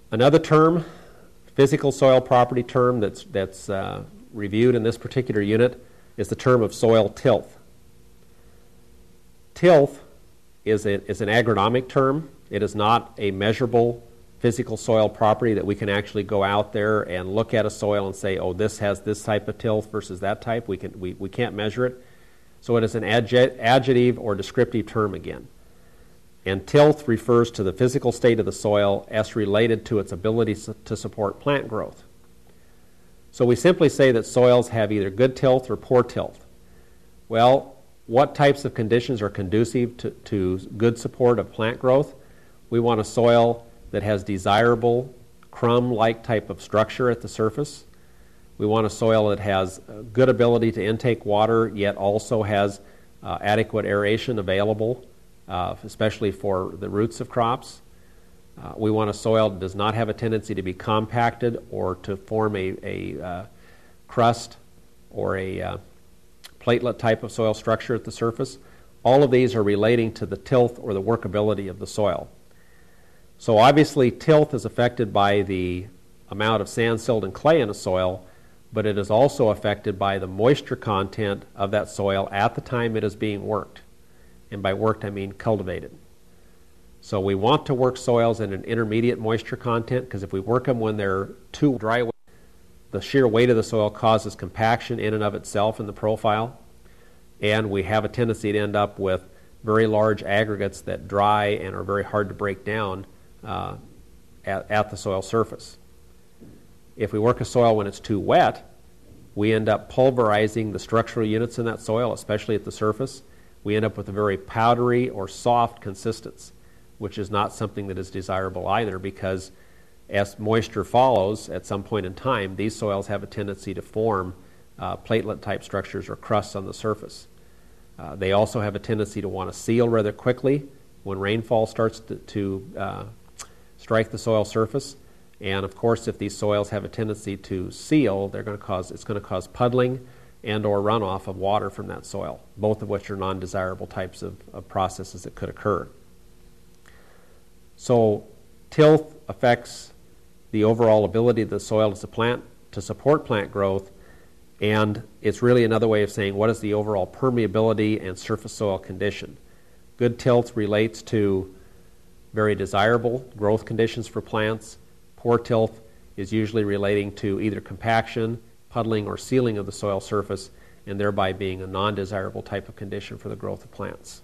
Another term, physical soil property term that's reviewed in this particular unit is the term of soil tilth. Tilth is an agronomic term. It is not a measurable physical soil property that we can actually go out there and look at a soil and say, oh, this has this type of tilth versus that type. We can't measure it. So it is an adjective or descriptive term again. And tilth refers to the physical state of the soil as related to its ability to support plant growth. So we simply say that soils have either good tilth or poor tilth. Well, what types of conditions are conducive to good support of plant growth? We want a soil that has desirable crumb-like type of structure at the surface. We want a soil that has good ability to intake water, yet also has adequate aeration available, especially for the roots of crops. We want a soil that does not have a tendency to be compacted or to form a crust or a platelet type of soil structure at the surface. All of these are relating to the tilth or the workability of the soil. So obviously tilth is affected by the amount of sand, silt, and clay in a soil, but it is also affected by the moisture content of that soil at the time it is being worked. And by worked, I mean cultivated. So we want to work soils in an intermediate moisture content, because if we work them when they're too dry, the sheer weight of the soil causes compaction in and of itself in the profile, and we have a tendency to end up with very large aggregates that dry and are very hard to break down at the soil surface. If we work a soil when it's too wet, we end up pulverizing the structural units in that soil, especially at the surface. We end up with a very powdery or soft consistence, which is not something that is desirable either, because as moisture follows at some point in time, these soils have a tendency to form platelet-type structures or crusts on the surface. They also have a tendency to want to seal rather quickly when rainfall starts to strike the soil surface. And of course, if these soils have a tendency to seal, it's going to cause puddling and or runoff of water from that soil, both of which are non-desirable types of processes that could occur. So tilth affects the overall ability of the soil to support plant growth, and it's really another way of saying what is the overall permeability and surface soil condition. Good tilth relates to very desirable growth conditions for plants. Poor tilth is usually relating to either compaction, puddling, or sealing of the soil surface, and thereby being a non-desirable type of condition for the growth of plants.